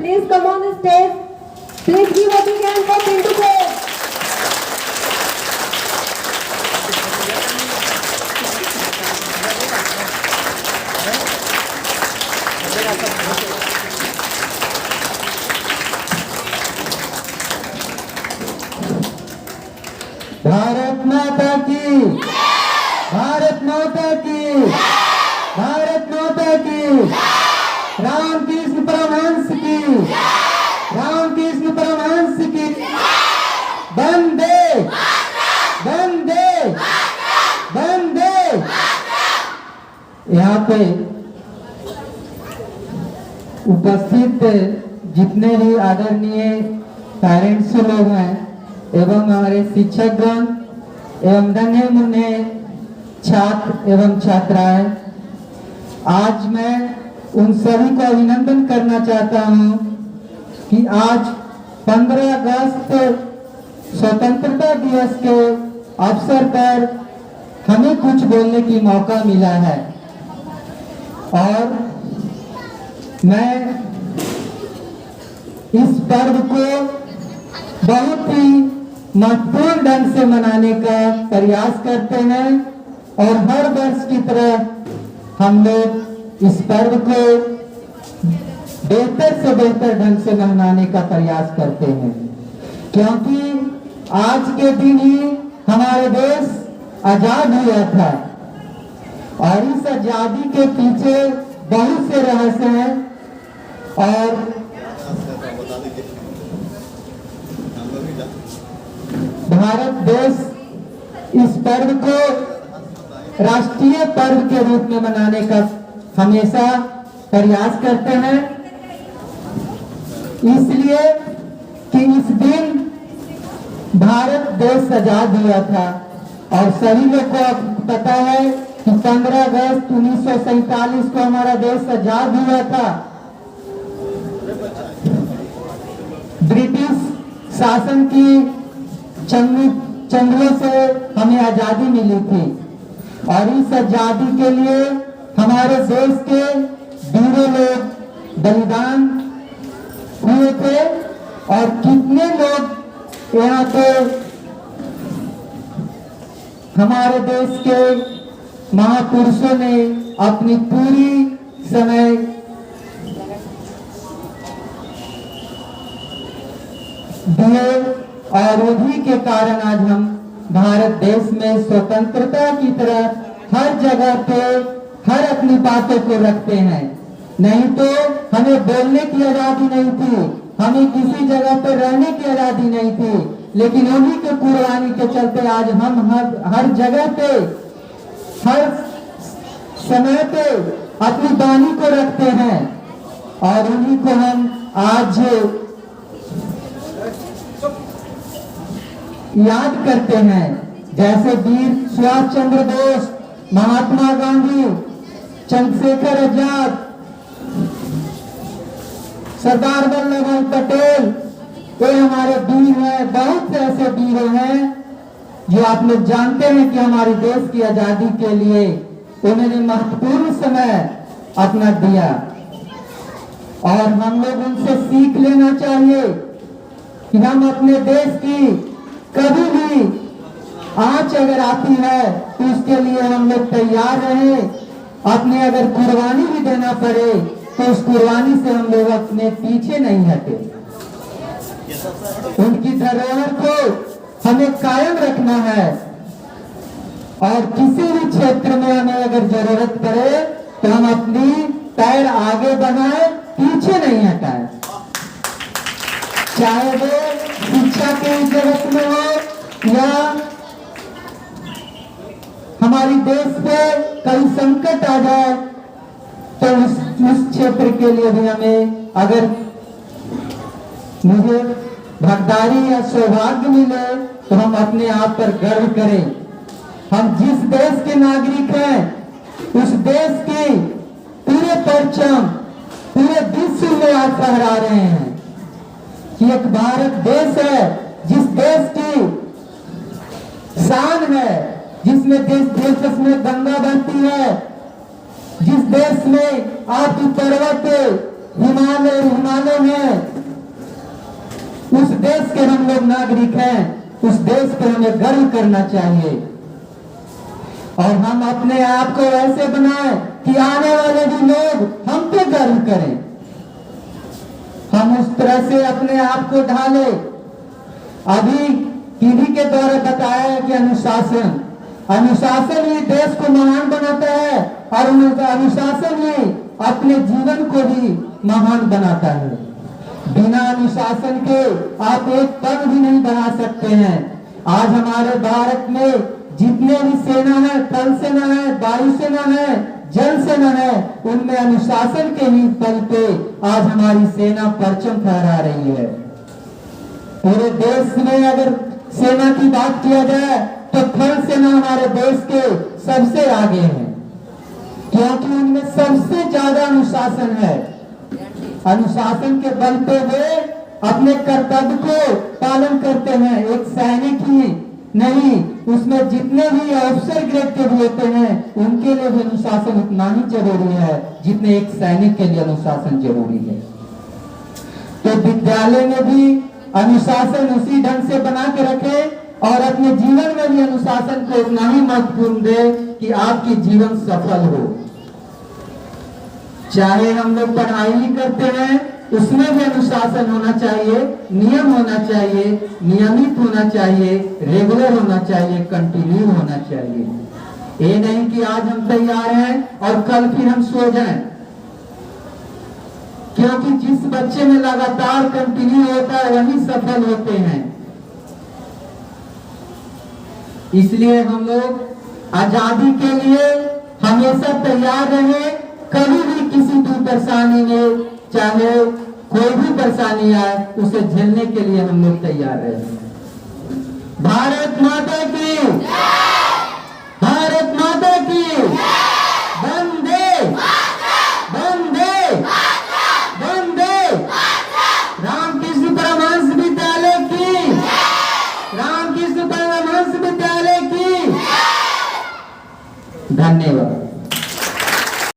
please come on the stage. Please give a big hand for Pintu sir. Bharat माता की, भारत माता की, भारत माता की, रामकृष्ण परमहंस की, रामकृष्ण परमहंस की, वंदे वंदे वंदे। यहाँ पे उपस्थित जितने भी आदरणीय पेरेंट्स लोग हैं एवं हमारे शिक्षकगण एवं नन्हे मुन्ने छात्र एवं छात्राएं, आज मैं उन सभी को अभिनंदन करना चाहता हूं कि आज 15 अगस्त स्वतंत्रता दिवस के अवसर पर हमें कुछ बोलने की मौका मिला है और मैं इस पर्व को बहुत ही महत्वपूर्ण ढंग से मनाने का प्रयास करते हैं और हर वर्ष की तरह हम लोग इस पर्व को बेहतर से बेहतर ढंग से मनाने का प्रयास करते हैं, क्योंकि आज के दिन ही हमारा देश आजाद हुआ था और इस आजादी के पीछे बहुत से रहस्य हैं और भारत देश इस पर्व को राष्ट्रीय पर्व के रूप में मनाने का हमेशा प्रयास करते हैं, इसलिए कि इस दिन भारत देश आजाद हुआ था और सभी लोग को पता है कि 15 अगस्त 1947 को हमारा देश आजाद हुआ था। ब्रिटिश शासन की चंगुलों से हमें आजादी मिली थी और इस आजादी के लिए हमारे देश के वीरों लोग बलिदान हुए थे और कितने लोग यहाँ पे हमारे देश के महापुरुषों ने अपनी पूरी समय दिए और उन्हीं के कारण आज हम भारत देश में स्वतंत्रता की तरह हर जगह पे हर अपनी बातों को रखते हैं। नहीं तो हमें बोलने की आजादी नहीं थी, हमें किसी जगह पर रहने की आजादी नहीं थी, लेकिन उन्हीं के कुर्बानी के चलते आज हम हर जगह पे हर समय पे अपनी वाणी को रखते हैं और उन्हीं को हम आज याद करते हैं। जैसे वीर सुभाष चंद्र बोस, महात्मा गांधी, चंद्रशेखर आजाद, सरदार वल्लभ भाई पटेल, ये हमारे वीर हैं। बहुत से ऐसे वीर हैं जो आप लोग जानते हैं कि हमारे देश की आजादी के लिए उन्होंने महत्वपूर्ण समय अपना दिया और हम लोग उनसे सीख लेना चाहिए कि हम अपने देश की कभी भी आंच अगर आती है तो उसके लिए हम लोग तैयार रहे। अपने अगर कुर्बानी भी देना पड़े तो उस कुर्बानी से हम लोग अपने पीछे नहीं हटे। उनकी धरोहर को हमें कायम रखना है और किसी भी क्षेत्र में हमें अगर जरूरत पड़े तो हम अपनी पैर आगे बढ़ाए, पीछे नहीं हटाए। चाहे वो शिक्षा के जगत में हो या हमारी देश पे कहीं संकट आ जाए तो उस क्षेत्र के लिए भी हमें अगर मुझे भागीदारी या सौभाग्य मिले तो हम अपने आप पर गर्व करें। हम जिस देश के नागरिक हैं उस देश की पूरे परचम पूरे विश्व में आज फहरा रहे हैं कि एक भारत देश है जिस देश की शान है, जिसमें देश में गंगा बहती है, जिस देश में आपकी पर्वत हिमालय में उस देश के हम लोग नागरिक हैं, उस देश पे हमें गर्व करना चाहिए और हम अपने आप को ऐसे बनाएं कि आने वाले भी लोग हम पे गर्व करें। हम उस तरह से अपने आप को ढाले। अभी टीवी के द्वारा बताया है कि अनुशासन ही देश को महान बनाता है और अनुशासन ही अपने जीवन को भी महान बनाता है। बिना अनुशासन के आप एक पग भी नहीं बढ़ा सकते हैं। आज हमारे भारत में जितने भी सेना है, थल सेना है, वायु सेना है, जल सेना है, उनमें अनुशासन के ही बल पे आज हमारी सेना परचम फहरा रही है। पूरे देश में अगर सेना की बात किया जाए तो थल सेना हमारे देश के सबसे आगे है, क्योंकि उनमें सबसे ज्यादा अनुशासन है। अनुशासन के बल पे वे अपने कर्तव्य को पालन करते हैं। एक सैनिक ही नहीं, उसमें जितने भी अफसर ग्रेड के भी होते हैं उनके लिए भी अनुशासन उतना ही जरूरी है जितने एक सैनिक के लिए अनुशासन जरूरी है। तो विद्यालय में भी अनुशासन उसी ढंग से बना के रखे और अपने जीवन में भी अनुशासन को उतना ही महत्वपूर्ण दे कि आपकी जीवन सफल हो। चाहे हम लोग पढ़ाई ही करते हैं, उसमें भी अनुशासन होना चाहिए, नियम होना चाहिए, नियमित होना चाहिए, रेगुलर होना चाहिए, कंटिन्यू होना चाहिए। ये नहीं कि आज हम तैयार हैं और कल फिर हम सो जाएं, क्योंकि जिस बच्चे में लगातार कंटिन्यू होता है वही सफल होते हैं। इसलिए हम लोग आजादी के लिए हमेशा तैयार रहे। कभी भी किसी भी परेशानी में, चाहे कोई भी परेशानी आए, उसे झेलने के लिए हम लोग तैयार रहे। भारत माता की, भारत माता की, वंदे वंदे वंदे। रामकृष्ण परमहंस विद्यालय की, रामकृष्ण परमहंस विद्यालय की। धन्यवाद।